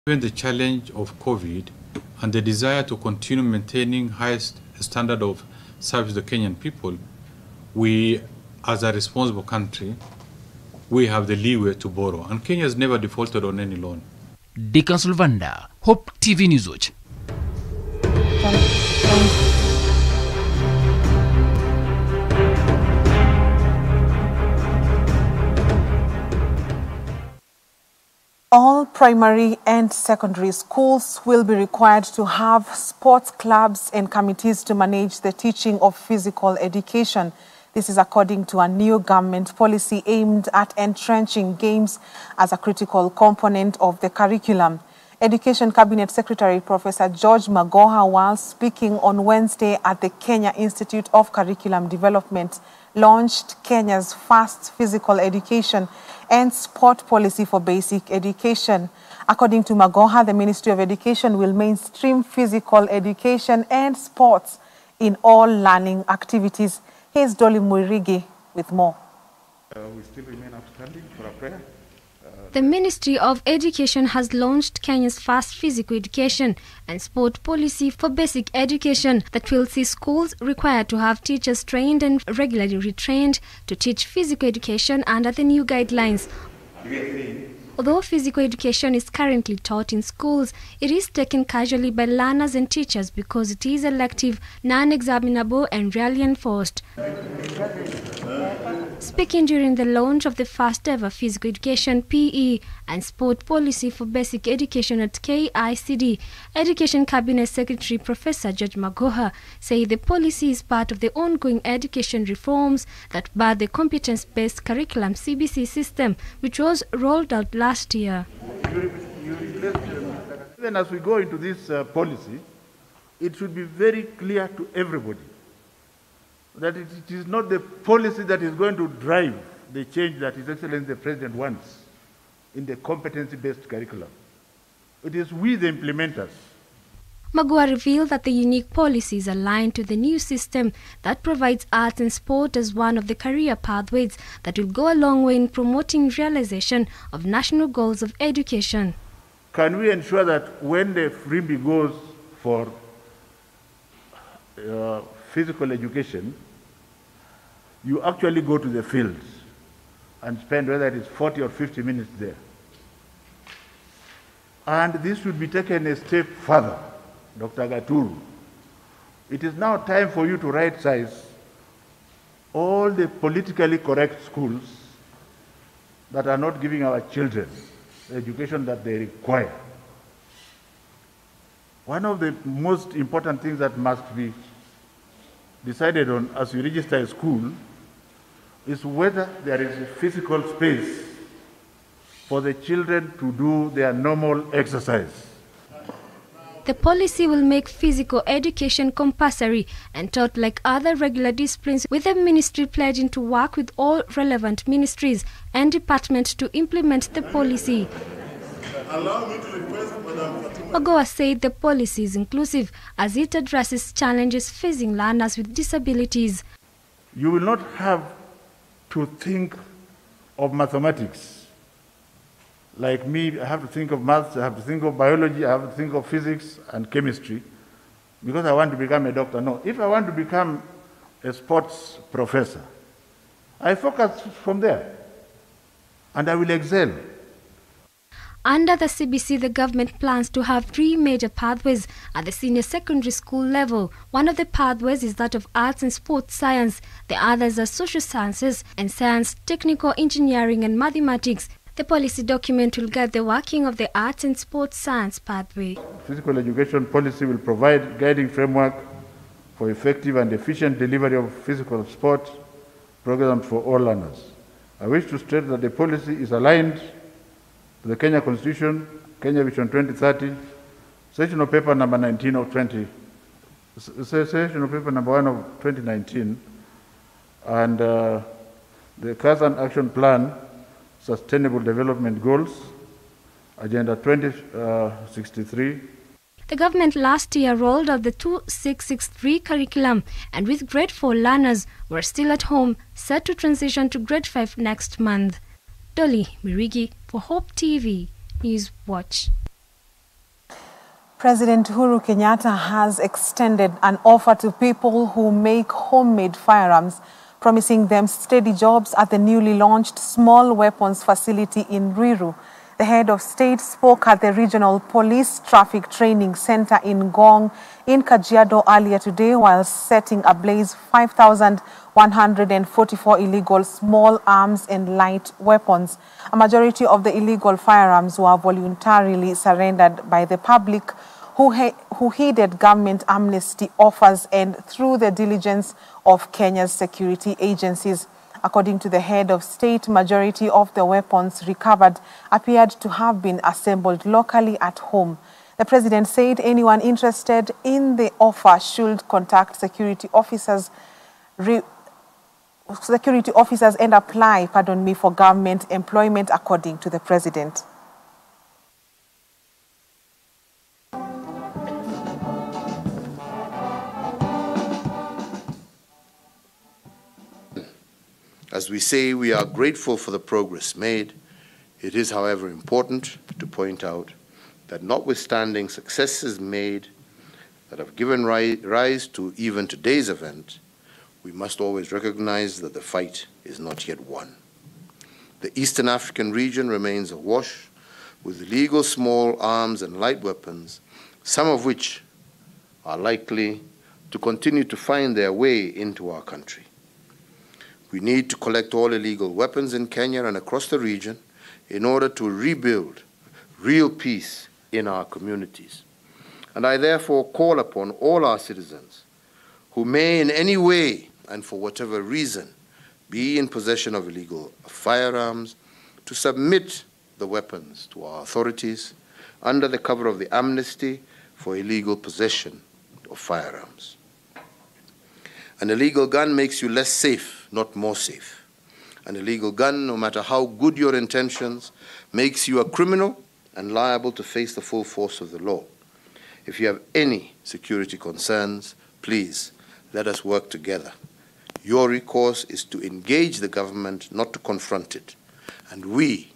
Given the challenge of COVID and the desire to continue maintaining highest standard of service to the Kenyan people, we, as a responsible country, we have the leeway to borrow. And Kenya has never defaulted on any loan. Deacon Sulvanda, Hope TV News Watch. All primary and secondary schools will be required to have sports clubs and committees to manage the teaching of physical education. This is according to a new government policy aimed at entrenching games as a critical component of the curriculum. Education Cabinet Secretary Professor George Magoha, while speaking on Wednesday at the Kenya Institute of Curriculum Development, launched Kenya's first physical education and sport policy for basic education. According to Magoha, the Ministry of Education will mainstream physical education and sports in all learning activities. Here's Dolly Muirigi with more. We still remain outstanding for a prayer. The Ministry of Education has launched Kenya's first physical education and sport policy for basic education that will see schools required to have teachers trained and regularly retrained to teach physical education under the new guidelines. Although physical education is currently taught in schools, it is taken casually by learners and teachers because it is elective, non-examinable and rarely enforced. Speaking during the launch of the first ever physical education, PE and sport policy for basic education at KICD, Education Cabinet Secretary Professor George Magoha said the policy is part of the ongoing education reforms that birthed the competence-based curriculum CBC system, which was rolled out last year. Even as we go into this policy, it should be very clear to everybody that it is not the policy that is going to drive the change that His Excellency the President wants in the competency-based curriculum. It is we, the implementers. Magoha revealed that the unique policy is aligned to the new system that provides arts and sport as one of the career pathways that will go a long way in promoting realization of national goals of education. Can we ensure that when the Frimbi goes for physical education, you actually go to the fields and spend whether it is 40 or 50 minutes there? And this should be taken a step further, Dr. Gaturu. It is now time for you to right-size all the politically correct schools that are not giving our children the education that they require. One of the most important things that must be decided on as you register a school is whether there is a physical space for the children to do their normal exercise. The policy will make physical education compulsory and taught like other regular disciplines, with the ministry pledging to work with all relevant ministries and departments to implement the policy. Magoha said the policy is inclusive as it addresses challenges facing learners with disabilities. You will not have to think of mathematics. Like me, I have to think of maths, I have to think of biology, I have to think of physics and chemistry because I want to become a doctor. No, if I want to become a sports professor, I focus from there and I will excel. Under the CBC, the government plans to have 3 major pathways at the senior secondary school level. One of the pathways is that of arts and sports science. The others are social sciences and science, technical engineering and mathematics. The policy document will guide the working of the arts and sports science pathway. Physical education policy will provide guiding framework for effective and efficient delivery of physical sport programs for all learners. I wish to state that the policy is aligned to the Kenya Constitution, Kenya Vision 2030, Sessional Paper number 19 of Sessional Paper number 1 of 2019, and the Kazan Action Plan, Sustainable Development Goals, Agenda 2063. The government last year rolled out the 2663 curriculum, and with grade 4 learners who are still at home, set to transition to grade 5 next month. Dolly Mirigi for Hope TV News Watch. President Uhuru Kenyatta has extended an offer to people who make homemade firearms, promising them steady jobs at the newly launched small weapons facility in Ruiru. The head of state spoke at the Regional Police Traffic Training Center in Ngong in Kajiado earlier today while setting ablaze 5,144 illegal small arms and light weapons. A majority of the illegal firearms were voluntarily surrendered by the public who heeded government amnesty offers and through the diligence of Kenya's security agencies. According to the head of state, majority of the weapons recovered appeared to have been assembled locally at home. The president said anyone interested in the offer should contact security officers and apply, for government employment, according to the president. As we say, we are grateful for the progress made. It is, however, important to point out that notwithstanding successes made that have given rise to even today's event, we must always recognize that the fight is not yet won. The Eastern African region remains awash with illegal small arms and light weapons, some of which are likely to continue to find their way into our country. We need to collect all illegal weapons in Kenya and across the region in order to rebuild real peace in our communities. And I therefore call upon all our citizens who may in any way and for whatever reason be in possession of illegal firearms to submit the weapons to our authorities under the cover of the amnesty for illegal possession of firearms. An illegal gun makes you less safe, not more safe. An illegal gun, no matter how good your intentions, makes you a criminal and liable to face the full force of the law. If you have any security concerns, please let us work together. Your recourse is to engage the government, not to confront it. And we,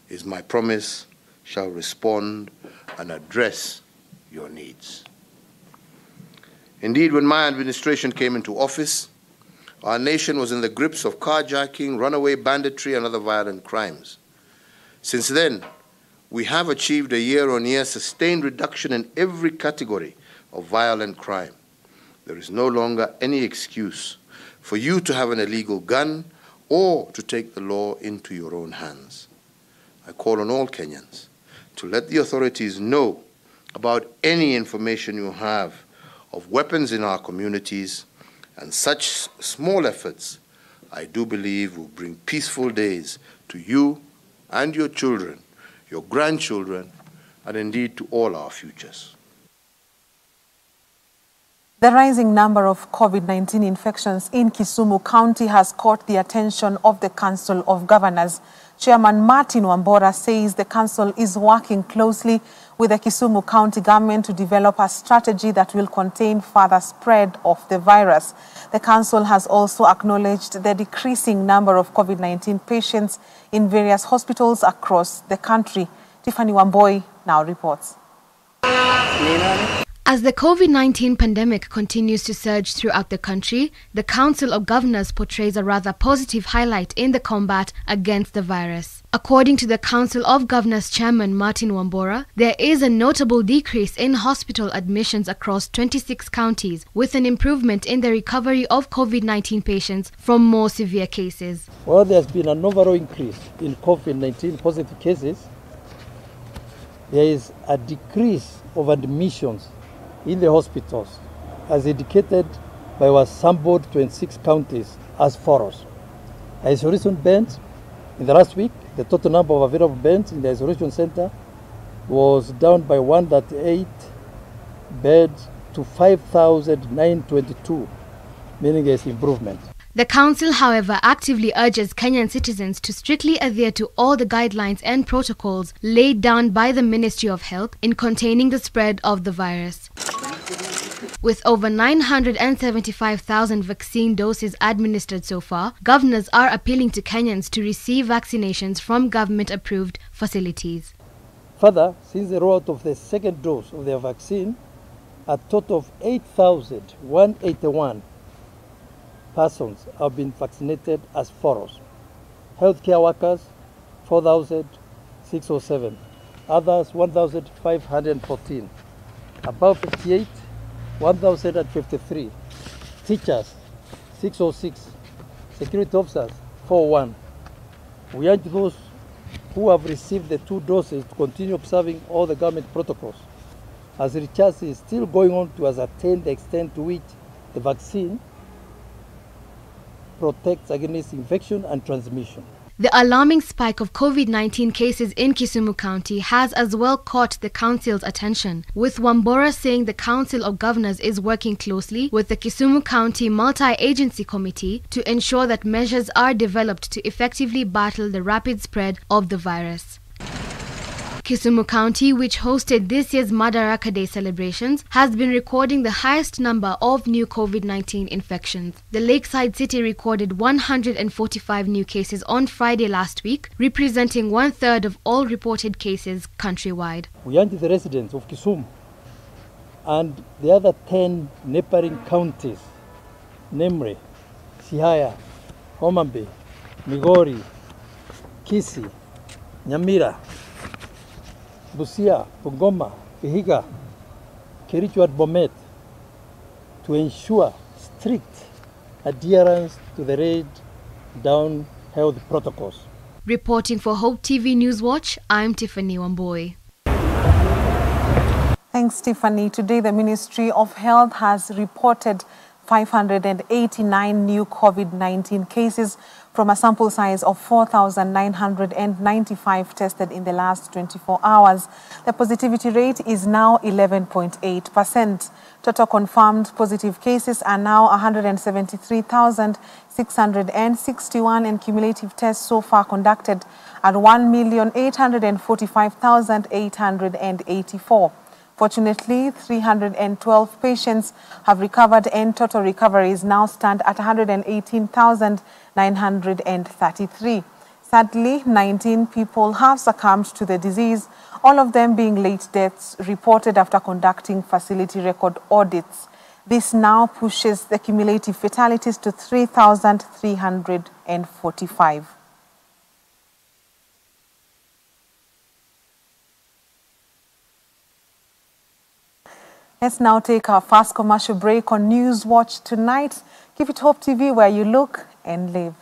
is my promise, shall respond and address your needs. Indeed, when my administration came into office, our nation was in the grips of carjacking, runaway banditry, and other violent crimes. Since then, we have achieved a year-on-year sustained reduction in every category of violent crime. There is no longer any excuse for you to have an illegal gun or to take the law into your own hands. I call on all Kenyans to let the authorities know about any information you have of weapons in our communities, and such small efforts, I do believe, will bring peaceful days to you and your children, your grandchildren, and indeed to all our futures. The rising number of COVID-19 infections in Kisumu County has caught the attention of the Council of Governors. Chairman Martin Wambora says the council is working closely with the Kisumu County government to develop a strategy that will contain further spread of the virus. The council has also acknowledged the decreasing number of COVID-19 patients in various hospitals across the country. Tiffany Wamboi now reports. As the COVID-19 pandemic continues to surge throughout the country, the Council of Governors portrays a rather positive highlight in the combat against the virus. According to the Council of Governors Chairman Martin Wambora, there is a notable decrease in hospital admissions across 26 counties, with an improvement in the recovery of COVID-19 patients from more severe cases. Well, there's been an overall increase in COVID-19 positive cases. There is a decrease of admissions in the hospitals, as indicated by our sampled 26 counties as follows. Isolation beds, in the last week, the total number of available beds in the isolation center was down by 138 beds to 5,922, meaning there's improvement. The council, however, actively urges Kenyan citizens to strictly adhere to all the guidelines and protocols laid down by the Ministry of Health in containing the spread of the virus. With over 975,000 vaccine doses administered so far, governors are appealing to Kenyans to receive vaccinations from government-approved facilities. Further, since the rollout of the second dose of their vaccine, a total of 8,181 persons have been vaccinated as follows. Healthcare workers, 4,607. Others, 1,514. Above 58, 1,053. Teachers, 606. Security officers, 401. We urge those who have received the 2 doses to continue observing all the government protocols, as research is still going on to ascertain the extent to which the vaccine protects against infection and transmission. The alarming spike of COVID-19 cases in Kisumu County has as well caught the council's attention, with Wambora saying the Council of Governors is working closely with the Kisumu County Multi-Agency Committee to ensure that measures are developed to effectively battle the rapid spread of the virus. Kisumu County, which hosted this year's Madaraka Day celebrations, has been recording the highest number of new COVID-19 infections. The Lakeside City recorded 145 new cases on Friday last week, representing 1/3 of all reported cases countrywide. We urge the residents of Kisumu and the other 10 neighboring counties, namely Siaya, Homa Bay, Migori, Kisii, Nyamira, Busia, Bungoma, Vihiga, Kericho and Bomet, to ensure strict adherence to the laid down health protocols. Reporting for Hope TV Newswatch, I'm Tiffany Wamboi. Thanks, Tiffany. Today, the Ministry of Health has reported 589 new COVID-19 cases from a sample size of 4,995 tested in the last 24 hours. The positivity rate is now 11.8%. Total confirmed positive cases are now 173,661, and cumulative tests so far conducted at 1,845,884. Fortunately, 312 patients have recovered, and total recoveries now stand at 118,933. Sadly, 19 people have succumbed to the disease, all of them being late deaths reported after conducting facility record audits. This now pushes the cumulative fatalities to 3,345. Let's now take our first commercial break on Newswatch tonight. Keep it Hope TV, where you look and live.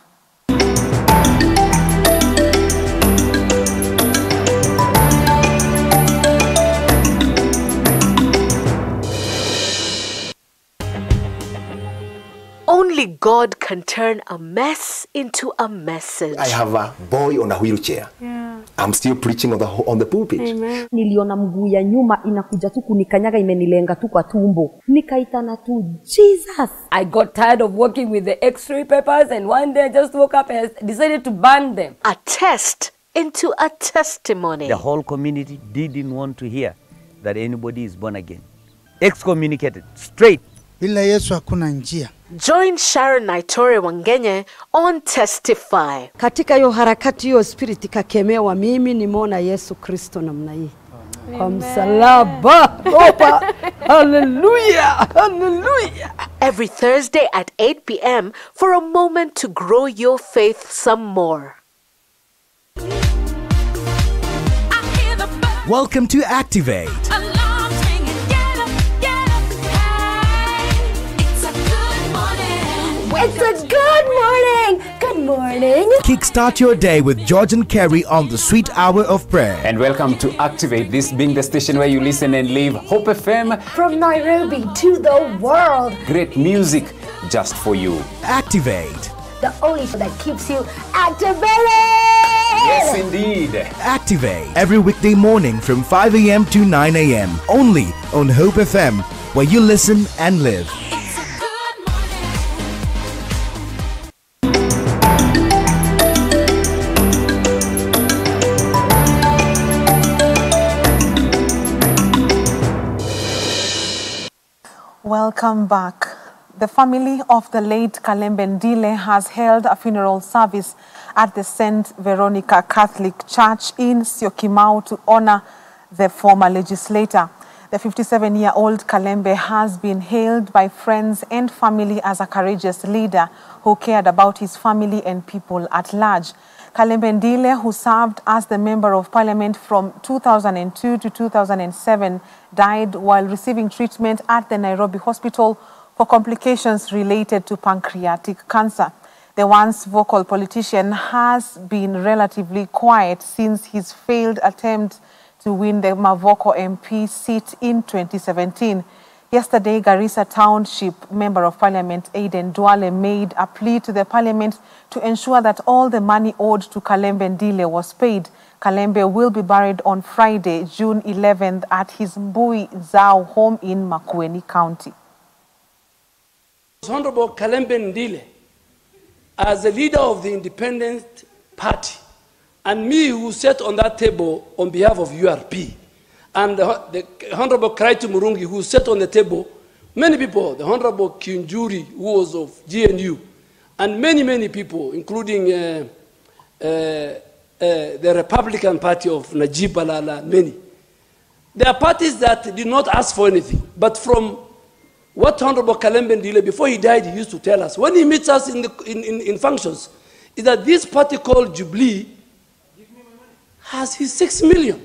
Only God can turn a mess into a message. I have a boy on a wheelchair. Yeah. I'm still preaching on the pulpit. Amen. Niliona mguu ya nyuma inakuja tu kunikanyaga, imenilenga tu kwa tumbo. Nikaitana tu Jesus. I got tired of working with the x-ray papers, and one day I just woke up and decided to burn them. A test into a testimony. The whole community didn't want to hear that anybody is born again. Excommunicated straight. Bila Yesu hakuna njia. Join Sharon Naitore Wangenye on Testify. Katika hiyo harakati hiyo spirit kakemewa, mimi nimeona Yesu Kristo namna hii. Kwa msalaba. Opa. Hallelujah. Hallelujah. Every Thursday at 8 p.m. for a moment to grow your faith some more. Welcome to Activate. It's a good morning. Good morning. Kickstart your day with George and Kerry on the Sweet Hour of Prayer. And welcome to Activate, this being the station where you listen and live Hope FM. From Nairobi to the world. Great music just for you. Activate. The only show that keeps you activated. Yes, indeed. Activate. Every weekday morning from 5 a.m. to 9 a.m. Only on Hope FM, where you listen and live. Welcome back. The family of the late Kalembe Ndile has held a funeral service at the St. Veronica Catholic Church in Syokimau to honor the former legislator. The 57-year-old Kalembe has been hailed by friends and family as a courageous leader who cared about his family and people at large. Kalembe Ndile, who served as the Member of Parliament from 2002 to 2007, died while receiving treatment at the Nairobi Hospital for complications related to pancreatic cancer. The once vocal politician has been relatively quiet since his failed attempt to win the Mavoko MP seat in 2017. Yesterday, Garissa Township Member of Parliament Aiden Duale made a plea to the Parliament to ensure that all the money owed to Kalembe Ndile was paid. Kalembe will be buried on Friday, June 11th at his Mbui Zao home in Makueni County. Honorable Kalembe Ndile, as the leader of the Independent Party, and me who sat on that table on behalf of URP, and the Honorable Kraitu Murungi who sat on the table, many people, the Honorable Kinjuri who was of GNU, and many people, including the Republican Party of Najib Balala, many. There are parties that did not ask for anything, but from what Honorable Kalembe Ndile, before he died, he used to tell us, when he meets us in functions, is that this party called Jubilee has his 6 million.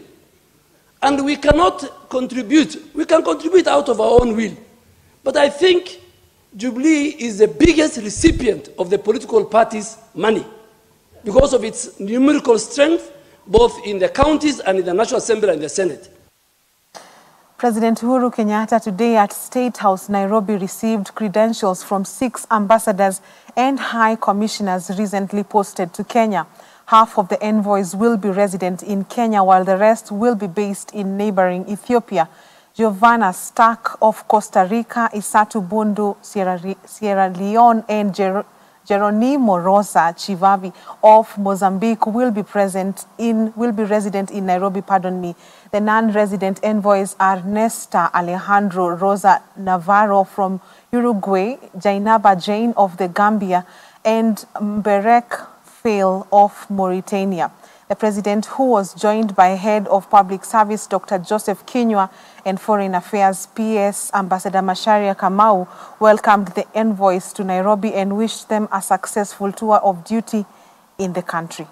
And we cannot contribute. We can contribute out of our own will. But I think Jubilee is the biggest recipient of the political party's money because of its numerical strength, both in the counties and in the National Assembly and the Senate. President Uhuru Kenyatta today at State House, Nairobi, received credentials from 6 ambassadors and high commissioners recently posted to Kenya. Half of the envoys will be resident in Kenya, while the rest will be based in neighboring Ethiopia. Giovanna Stark of Costa Rica, Isatu Bundu, Sierra Leone, and Geronimo Rosa Chivavi of Mozambique will be resident in Nairobi. The non-resident envoys are Nesta Alejandro Rosa Navarro from Uruguay, Jainaba Jane of the Gambia, and Mberek Fail of Mauritania. The president, who was joined by Head of Public Service Dr. Joseph Kinyua and Foreign Affairs PS Ambassador Macharia Kamau, welcomed the envoys to Nairobi and wished them a successful tour of duty in the country.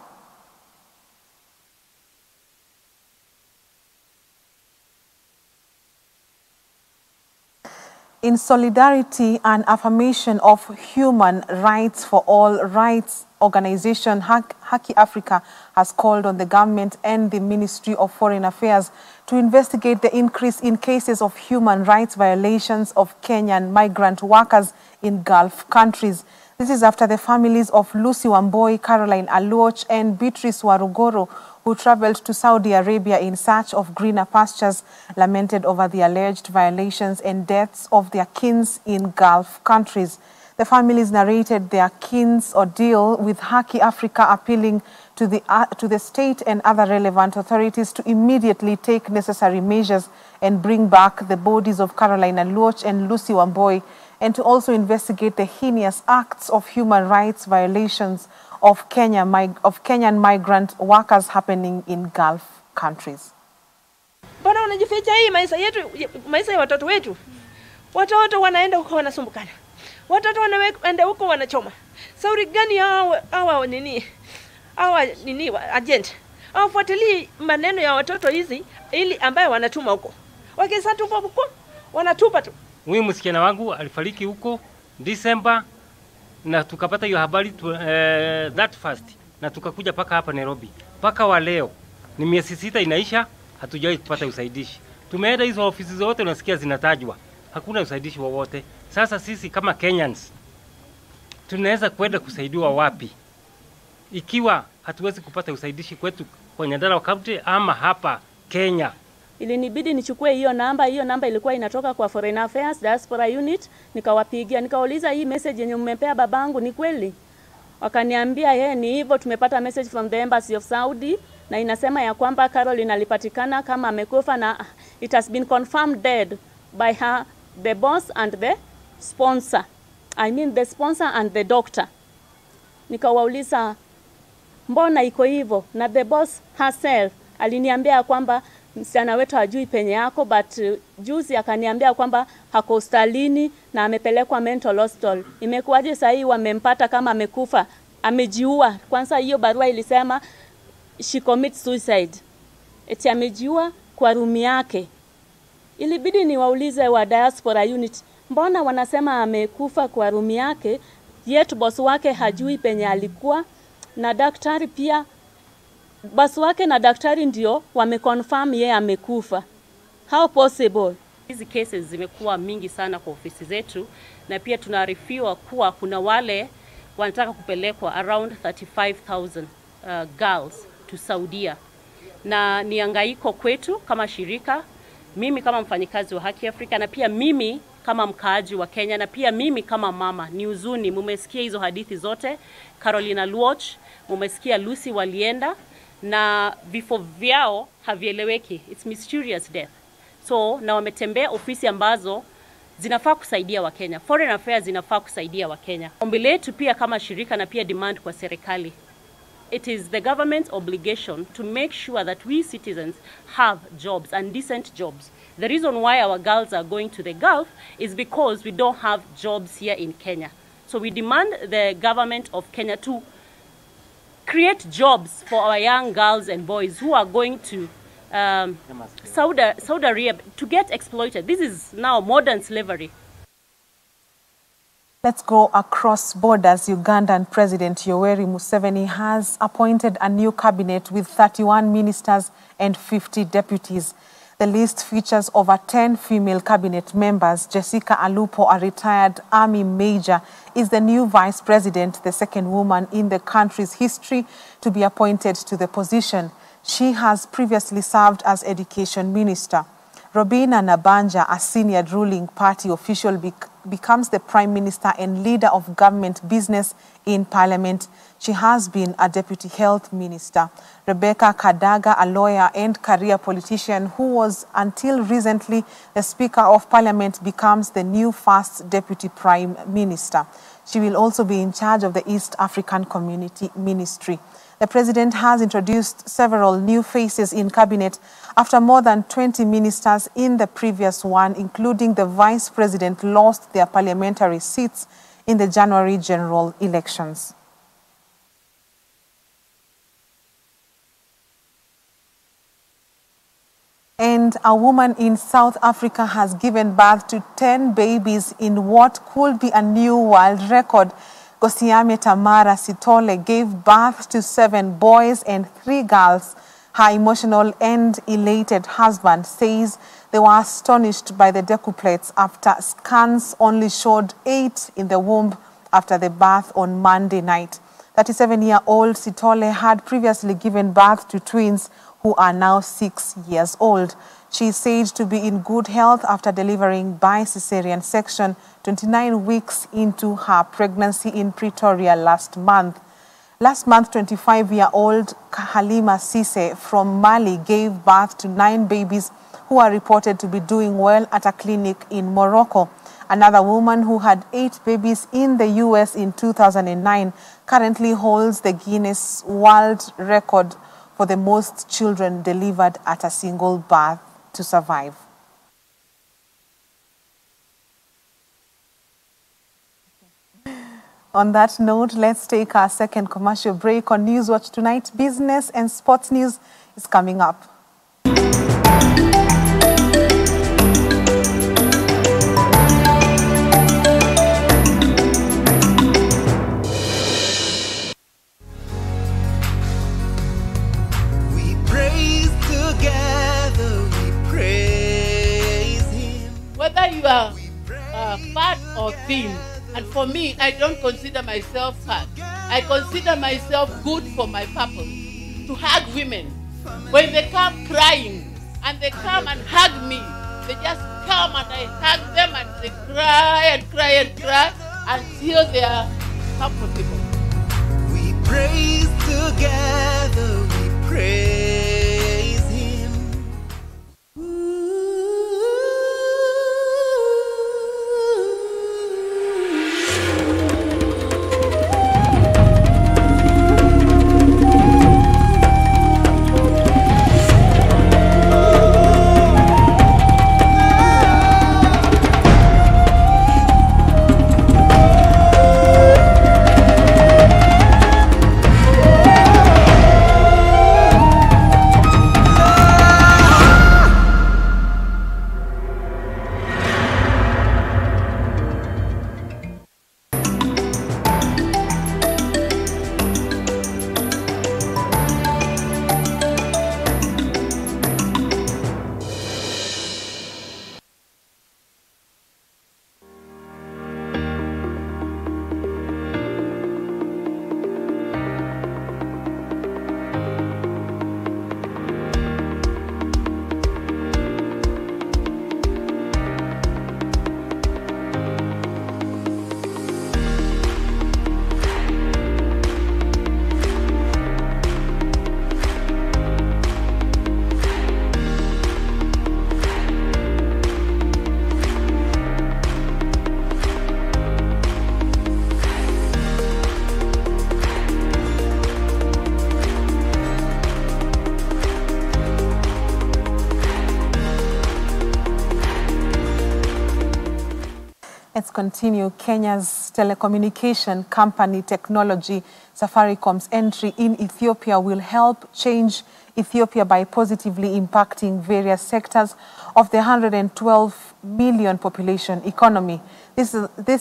In solidarity and affirmation of human rights for all, rights organization Haki Africa has called on the government and the Ministry of Foreign Affairs to investigate the increase in cases of human rights violations of Kenyan migrant workers in Gulf countries. This is after the families of Lucy Wamboi, Caroline Aluoch, and Beatrice Warugoro, who traveled to Saudi Arabia in search of greener pastures, lamented over the alleged violations and deaths of their kins in Gulf countries. The families narrated their kins' ordeal, with Haki Africa appealing to the state and other relevant authorities to immediately take necessary measures and bring back the bodies of Caroline Aluoch and Lucy Wamboi, and to also investigate the heinous acts of human rights violations of Kenyan migrant workers happening in Gulf countries. Mbona unajificha hii maisha ya watoto wetu? Watoto wanaenda huko wanasumbukana. Watoto wanaenda huko wanachoma. Sauri gani hawa nini agent? Hawafuatilii maneno ya watoto hizi ili ambayo wanatuma huko. Wakisatupa huko wanatupa tu. Huyu msichana wangu alifariki huko December, na tukapata hiyo habari that fast, na tukakuja paka hapa Nairobi. Paka wa leo ni miezi 6 inaisha, hatujawahi kupata usaidishi. Tumeenda hizo ofisi zote unasikia zinatajwa, hakuna usaidishi wowote. Sasa sisi kama Kenyans tunaweza kwenda kusaidiwa wapi ikiwa hatuwezi kupata usaidishi kwetu kwa Nyandarua County ama hapa Kenya? Ilinibidi nichukue hiyo namba ilikuwa inatoka kwa Foreign Affairs Diaspora Unit, nikawapigia nikauliza, hii message yenye mmepea babangu ni kweli? Wakaniambia ni hivyo, tumepata message from the Embassy of Saudi na inasema ya kwamba Caroline alipatikana kama amekufa, na it has been confirmed dead by her, the boss and the sponsor. I mean the sponsor and the doctor. Nikawauliza mbona iko hivyo, na the boss herself aliniambia kwamba msichana wetu hajui penye yako, but juzi akaniambia kwamba hako hospitalini na amepelekwa mental hospital. Imekuwaje sasa hii wamempata kama amekufa, amejiua? Kwanza hiyo barua ilisema she commits suicide, eti amejiua kwa room yake. Ilibidi niwaulize wa diaspora unit, mbona wanasema amekufa kwa room yake, yet boss wake hajui penye alikuwa, na daktari pia boss wake na daktari ndio wameconfirm yeye amekufa. How possible? Hizi cases zimekuwa mingi sana kwa ofisi zetu, na pia tunaarifiwa kuwa kuna wale wanataka kupelekwa around 35,000 girls to Saudia, na ni hangaiko kwetu kama shirika, mimi kama mfanyikazi wa Haki Afrika, na pia mimi kama mkaaji wa Kenya, na pia mimi kama mama. Ni huzuni, mumesikia hizo hadithi zote, Carolina Luoch, mumesikia Lucy Walienda, na vifo vyao havieleweki. It's mysterious death. So na wametembea ofisi ambazo zinafaa kusaidia wa Kenya. Foreign Affairs zinafaa kusaidia wa Kenya. Ombi letu pia kama shirika na pia demand kwa serikali, it is the government's obligation to make sure that we citizens have jobs and decent jobs. The reason why our girls are going to the Gulf is because we don't have jobs here in Kenya. So we demand the government of Kenya to create jobs for our young girls and boys who are going to Saudi Arabia to get exploited. This is now modern slavery. Let's go across borders. Ugandan President Yoweri Museveni has appointed a new cabinet with 31 ministers and 50 deputies. The list features over 10 female cabinet members. Jessica Alupo, a retired army major, is the new vice president, the second woman in the country's history to be appointed to the position. She has previously served as education minister. Robina Nabanja, a senior ruling party official, becomes the prime minister and leader of government business in parliament. She has been a deputy health minister. Rebecca Kadaga, a lawyer and career politician who was until recently the speaker of parliament, becomes the new first deputy prime minister. She will also be in charge of the East African Community Ministry. The president has introduced several new faces in cabinet after more than 20 ministers in the previous one, including the vice president, lost their parliamentary seats in the January general elections. And a woman in South Africa has given birth to 10 babies in what could be a new world record. Gosiame Tamara Sitole gave birth to 7 boys and 3 girls. Her emotional and elated husband says they were astonished by the decuplets after scans only showed 8 in the womb after the birth on Monday night. 37-year-old Sitole had previously given birth to twins who are now 6 years old. She is said to be in good health after delivering by cesarean section 29 weeks into her pregnancy in Pretoria last month. Last month, 25-year-old Halima Sise from Mali gave birth to 9 babies who are reported to be doing well at a clinic in Morocco. Another woman who had 8 babies in the U.S. in 2009 currently holds the Guinness World Record for the most children delivered at a single birth to survive. On that note, let's take our second commercial break. On Newswatch tonight, business and sports news is coming up. We praise together, we praise Him. Whether you are fat or thin, and for me, I don't consider myself fat. I consider myself good for my purpose, to hug women. When they come crying, and they come and hug me, they just come and I hug them and they cry and cry and cry until they are comfortable. We praise together, we praise Him. Let's continue. Kenya's telecommunication company Technology Safaricom's entry in Ethiopia will help change Ethiopia by positively impacting various sectors of the 112 million population economy. This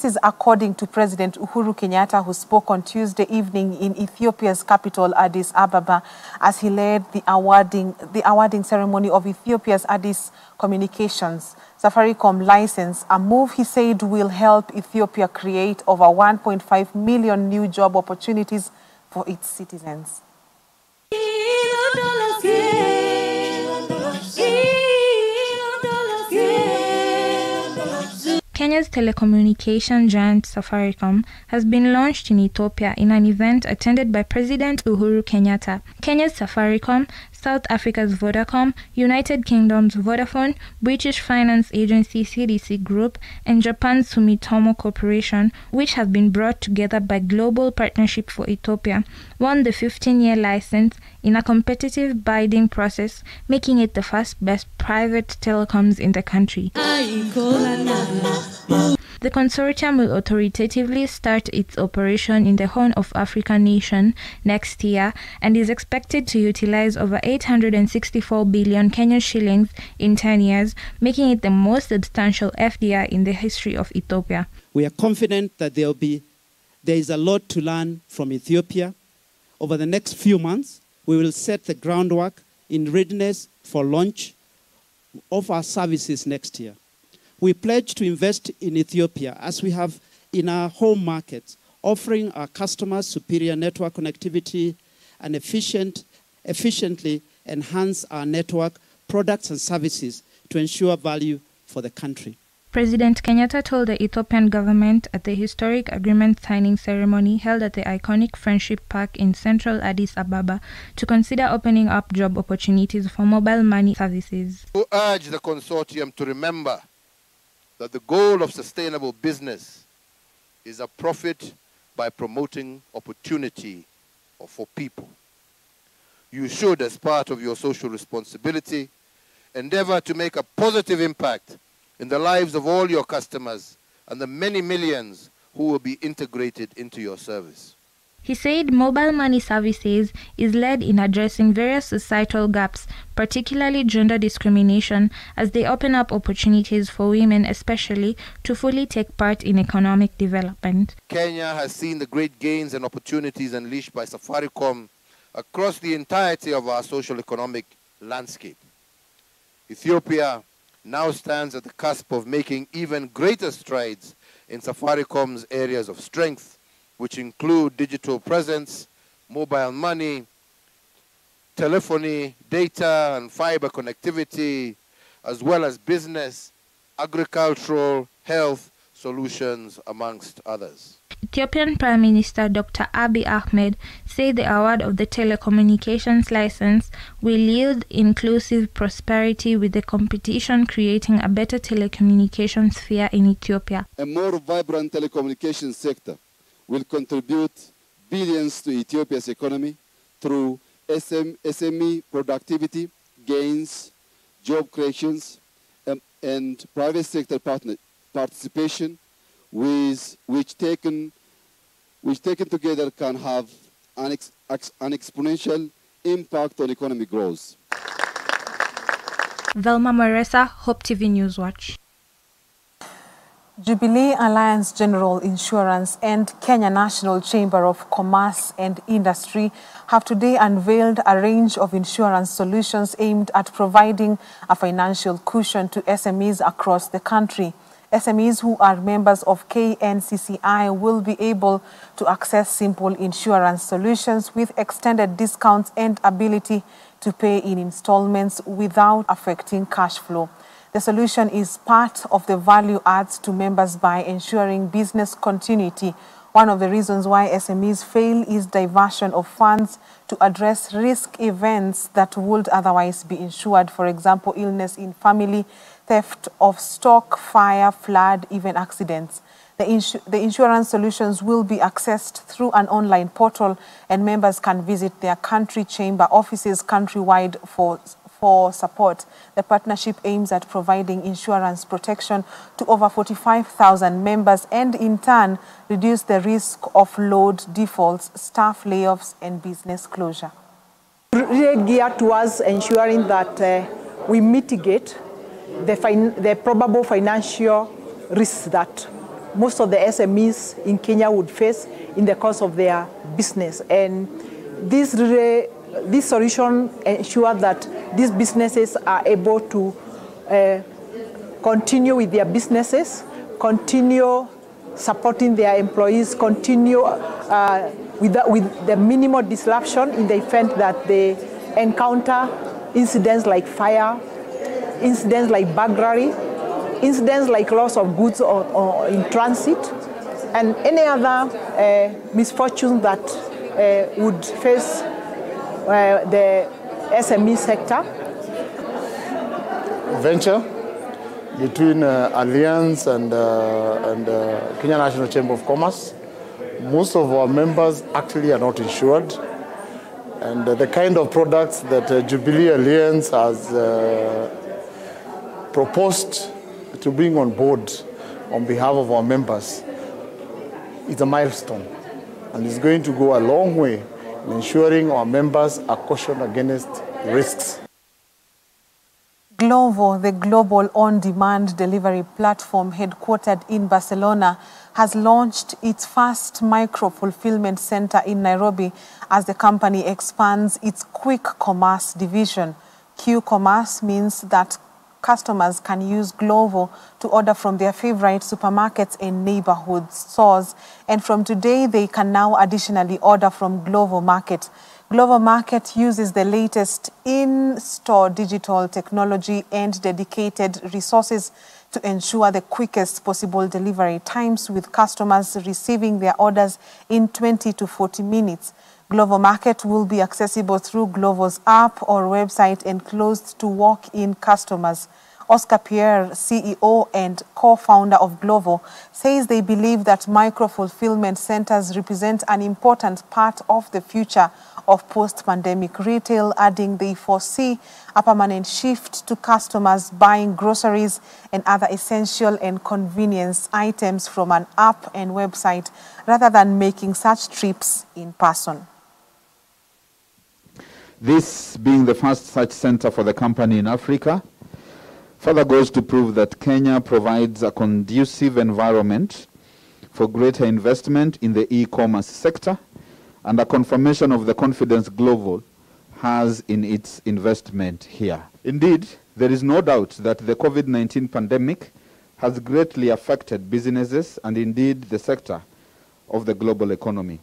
is according to President Uhuru Kenyatta, who spoke on Tuesday evening in Ethiopia's capital, Addis Ababa, as he led the awarding ceremony of Ethiopia's Addis Communications Safaricom license, a move he said will help Ethiopia create over 1.5 million new job opportunities for its citizens. Kenya's telecommunication giant Safaricom has been launched in Ethiopia in an event attended by President Uhuru Kenyatta. Kenya's Safaricom, South Africa's Vodacom, United Kingdom's Vodafone, British finance agency CDC Group, and Japan's Sumitomo Corporation, which have been brought together by Global Partnership for Ethiopia, won the 15-year license in a competitive bidding process, making it the first best private telecoms in the country. The consortium will authoritatively start its operation in the Horn of Africa nation next year and is expected to utilize over 864 billion Kenyan shillings in 10 years, making it the most substantial FDI in the history of Ethiopia. We are confident that there is a lot to learn from Ethiopia. Over the next few months, we will set the groundwork in readiness for launch of our services next year. We pledge to invest in Ethiopia as we have in our home markets, offering our customers superior network connectivity and efficiently enhance our network products and services to ensure value for the country. President Kenyatta told the Ethiopian government at the historic agreement signing ceremony held at the iconic Friendship Park in central Addis Ababa to consider opening up job opportunities for mobile money services. We urge the consortium to remember that the goal of sustainable business is a profit by promoting opportunity for people. You should, as part of your social responsibility, endeavor to make a positive impact in the lives of all your customers and the many millions who will be integrated into your service. He said mobile money services is led in addressing various societal gaps, particularly gender discrimination, as they open up opportunities for women especially to fully take part in economic development. Kenya has seen the great gains and opportunities unleashed by Safaricom across the entirety of our social economic landscape. Ethiopia now stands at the cusp of making even greater strides in Safaricom's areas of strength, which include digital presence, mobile money, telephony, data and fiber connectivity, as well as business, agricultural, health solutions, amongst others. Ethiopian Prime Minister Dr. Abiy Ahmed said the award of the telecommunications license will yield inclusive prosperity, with the competition creating a better telecommunications sphere in Ethiopia. A more vibrant telecommunications sector will contribute billions to Ethiopia's economy through SME productivity gains, job creations, and private sector participation, which taken together can have an exponential impact on economic growth. Velma Maresa, Hope TV Newswatch. Jubilee Alliance General Insurance and Kenya National Chamber of Commerce and Industry have today unveiled a range of insurance solutions aimed at providing a financial cushion to SMEs across the country. SMEs who are members of KNCCI will be able to access simple insurance solutions with extended discounts and ability to pay in installments without affecting cash flow. The solution is part of the value adds to members by ensuring business continuity. One of the reasons why SMEs fail is diversion of funds to address risk events that would otherwise be insured, for example, illness in family, theft of stock, fire, flood, even accidents. The insurance solutions will be accessed through an online portal, and members can visit their country chamber offices countrywide for for support. The partnership aims at providing insurance protection to over 45,000 members and in turn reduce the risk of load defaults, staff layoffs and business closure. Really geared towards ensuring that we mitigate the probable financial risks that most of the SMEs in Kenya would face in the course of their business. And this solution ensures that these businesses are able to continue with their businesses, continue supporting their employees, continue with the minimal disruption in the event that they encounter incidents like fire, incidents like burglary, incidents like loss of goods or in transit, and any other misfortunes that would face the SME sector. Venture between Alliance and Kenya National Chamber of Commerce. Most of our members actually are not insured, and the kind of products that Jubilee Alliance has proposed to bring on board on behalf of our members is a milestone, and it's going to go a long way in ensuring our members are cautioned against risks. Glovo, the global on-demand delivery platform headquartered in Barcelona, has launched its first micro-fulfillment center in Nairobi as the company expands its quick commerce division. Q-commerce means that customers can use Glovo to order from their favorite supermarkets and neighborhood stores. And from today, they can now additionally order from Glovo Market. Glovo Market uses the latest in-store digital technology and dedicated resources to ensure the quickest possible delivery times, with customers receiving their orders in 20 to 40 minutes. Glovo Market will be accessible through Glovo's app or website and closed to walk-in customers. Oscar Pierre, CEO and co-founder of Glovo, says they believe that micro-fulfillment centers represent an important part of the future of post-pandemic retail, adding they foresee a permanent shift to customers buying groceries and other essential and convenience items from an app and website rather than making such trips in person. This being the first such center for the company in Africa further goes to prove that Kenya provides a conducive environment for greater investment in the e-commerce sector and a confirmation of the confidence Glovo has in its investment here. Indeed, there is no doubt that the COVID-19 pandemic has greatly affected businesses and indeed the sector of the global economy.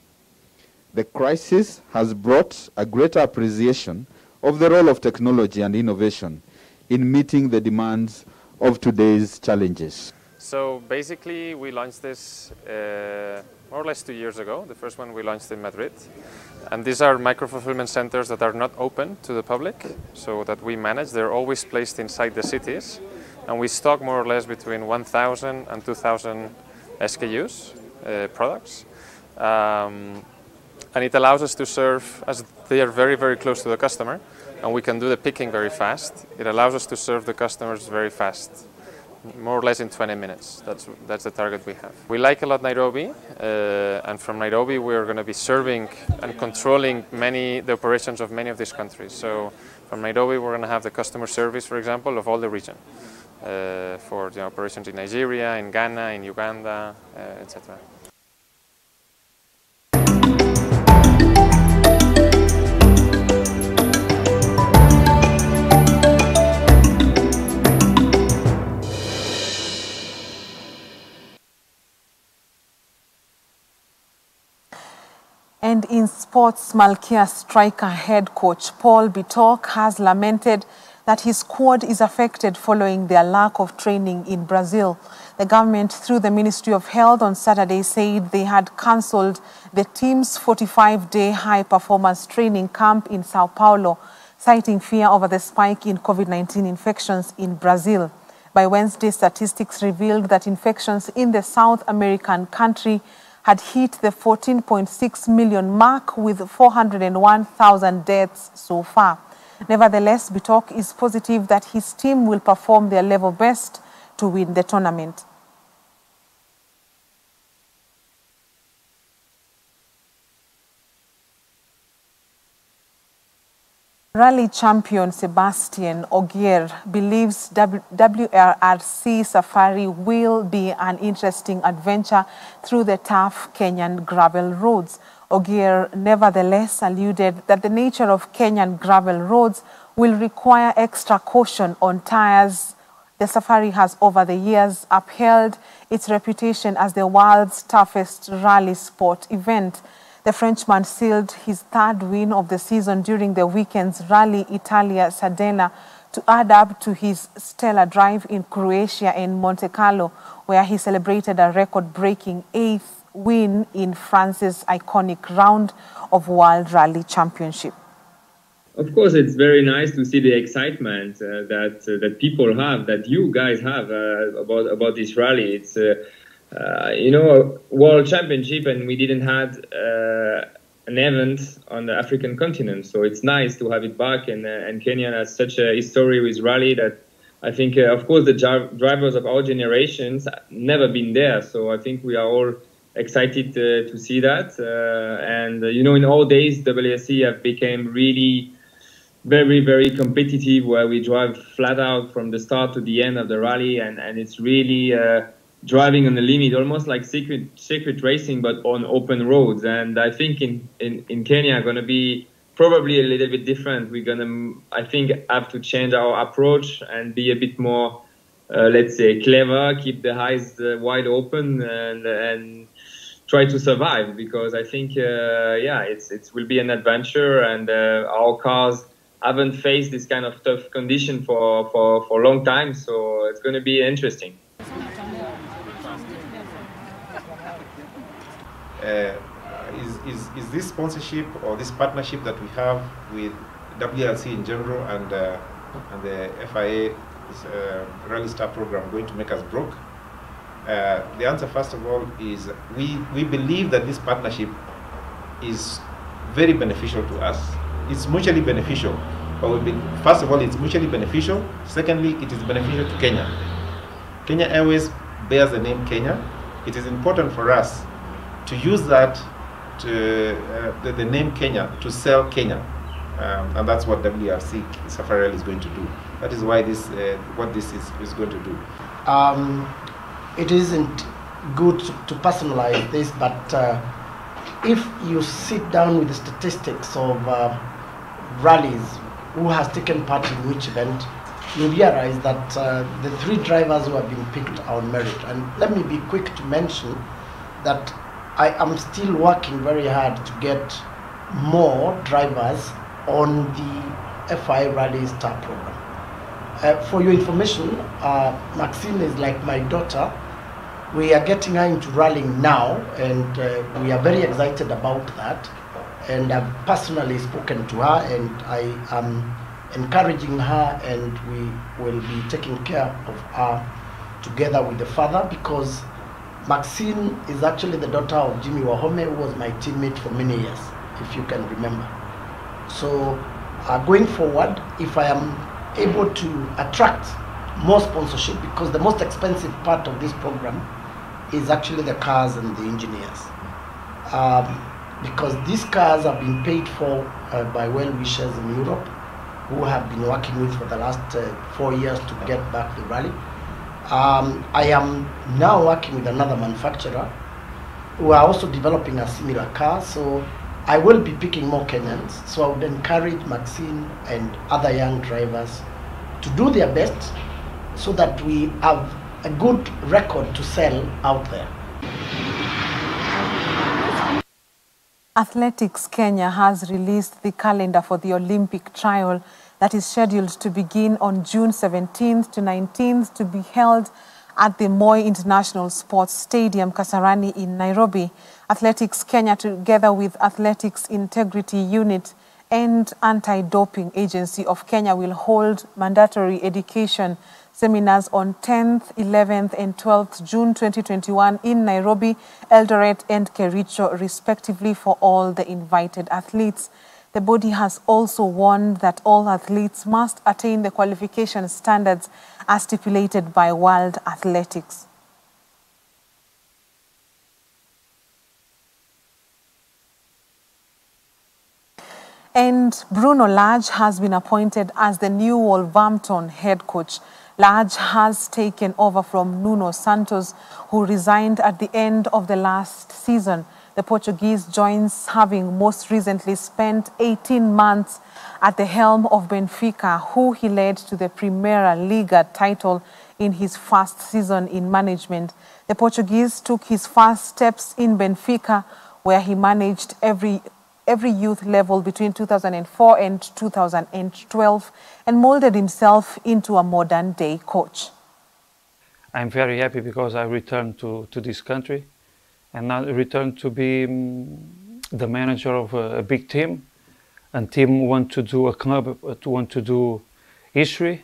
The crisis has brought a greater appreciation of the role of technology and innovation in meeting the demands of today's challenges. So basically we launched this more or less 2 years ago. The first one we launched in Madrid. And these are micro-fulfillment centers that are not open to the public, so that we manage. They're always placed inside the cities. And we stock more or less between 1,000 and 2,000 SKUs, products. And it allows us to serve, as they are very, very close to the customer, and we can do the picking very fast. It allows us to serve the customers very fast, more or less in 20 minutes. That's the target we have. We like a lot Nairobi, and from Nairobi we're going to be serving and controlling the operations of many of these countries. So from Nairobi we're going to have the customer service, for example, of all the region, for the operations in Nigeria, in Ghana, in Uganda, etc. And in sports, Malkia striker head coach Paul Bitok has lamented that his squad is affected following their lack of training in Brazil. The government, through the Ministry of Health on Saturday, said they had cancelled the team's 45-day high-performance training camp in Sao Paulo, citing fear over the spike in COVID-19 infections in Brazil. By Wednesday, statistics revealed that infections in the South American country had hit the 14.6 million mark, with 401,000 deaths so far. Nevertheless, Bitok is positive that his team will perform their level best to win the tournament. Rally champion Sebastian Ogier believes WRC Safari will be an interesting adventure through the tough Kenyan gravel roads. Ogier nevertheless alluded that the nature of Kenyan gravel roads will require extra caution on tires. The Safari has over the years upheld its reputation as the world's toughest rally sport event. The Frenchman sealed his third win of the season during the weekend's Rally Italia Sardegna to add up to his stellar drive in Croatia and Monte Carlo, where he celebrated a record-breaking 8th win in France's iconic round of World Rally Championship. Of course, it's very nice to see the excitement that people have, that you guys have about this rally. It's you know, World Championship, and we didn't have an event on the African continent, so it's nice to have it back. And Kenya has such a history with rally that I think, of course, the drivers of our generations never been there. So I think we are all excited to see that. And you know, in all days, WRC have become really very, very competitive, where we drive flat out from the start to the end of the rally, and it's really driving on the limit, almost like circuit racing, but on open roads. And I think in Kenya, going to be probably a little bit different. We're going to, I think, have to change our approach and be a bit more, let's say, clever, keep the eyes wide open, and try to survive. Because I think, yeah, it will be an adventure, and our cars haven't faced this kind of tough condition for a long time. So it's going to be interesting. Is this sponsorship or this partnership that we have with WRC in general and the FIA Rally Star program going to make us broke? The answer, first of all, is we believe that this partnership is very beneficial to us. It's mutually beneficial. But first of all, it's mutually beneficial. Secondly, it is beneficial to Kenya. Kenya Airways bears the name Kenya. It is important for us to use that, the name Kenya, to sell Kenya. And that's what WRC Safari Rally is going to do. That is why what this is going to do. It isn't good to personalize this, but if you sit down with the statistics of rallies, who has taken part in which event, you realize that the 3 drivers who have been picked are on merit. And let me be quick to mention that I am still working very hard to get more drivers on the FI Rally Star program. For your information, Maxine is like my daughter. We are getting her into rallying now, and we are very excited about that. And I've personally spoken to her, and I am encouraging her, and we will be taking care of her together with the father, because Maxine is actually the daughter of Jimmy Wahome, who was my teammate for many years, if you can remember. So going forward, if I am able to attract more sponsorship, because the most expensive part of this program is actually the cars and the engineers. Because these cars have been paid for by well-wishers in Europe, who have been working with for the last 4 years to get back the rally. I am now working with another manufacturer who are also developing a similar car, so I will be picking more Kenyans. So I would encourage Maxine and other young drivers to do their best so that we have a good record to sell out there. Athletics Kenya has released the calendar for the Olympic trial that is scheduled to begin on June 17th to 19th to be held at the Moi International Sports Stadium, Kasarani in Nairobi. Athletics Kenya, together with Athletics Integrity Unit and Anti-Doping Agency of Kenya, will hold mandatory education seminars on 10th, 11th and 12th June 2021 in Nairobi, Eldoret and Kericho respectively for all the invited athletes. The body has also warned that all athletes must attain the qualification standards as stipulated by World Athletics. And Bruno Lage has been appointed as the new Wolverhampton head coach. Lage has taken over from Nuno Santos, who resigned at the end of the last season. The Portuguese joins, having most recently spent 18 months at the helm of Benfica, who he led to the Primeira Liga title in his first season in management. The Portuguese took his first steps in Benfica, where he managed every youth level between 2004 and 2012 and molded himself into a modern-day coach. I'm very happy because I returned to this country and now returned to be the manager of a big team. And team want to do a club, want to do history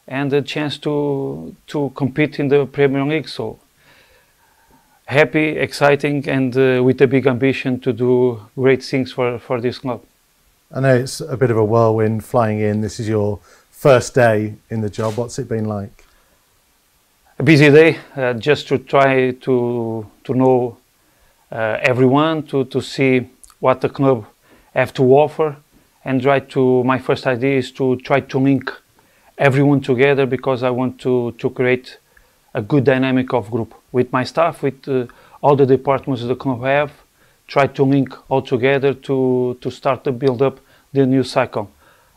and a chance to compete in the Premier League. So happy, exciting, and with a big ambition to do great things for this club. I know it's a bit of a whirlwind flying in. This is your first day in the job. What's it been like? A busy day, just to try to know everyone, to see what the club have to offer, and my first idea is to try to link everyone together, because I want to create a good dynamic of group with my staff, with all the departments the club have, try to link all together to start to build up the new cycle.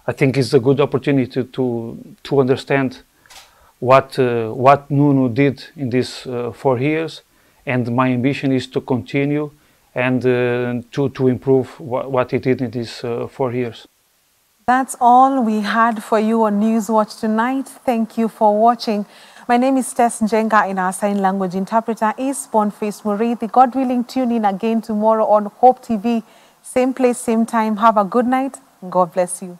I think it's a good opportunity to understand what Nuno did in these 4 years, and my ambition is to continue and to improve what he did in these 4 years. That's all we had for you on Newswatch tonight. Thank you for watching. My name is Tess Njenga, and our sign language interpreter is Boniface Murithi. God willing, tune in again tomorrow on Hope TV. Same place, same time. Have a good night. God bless you.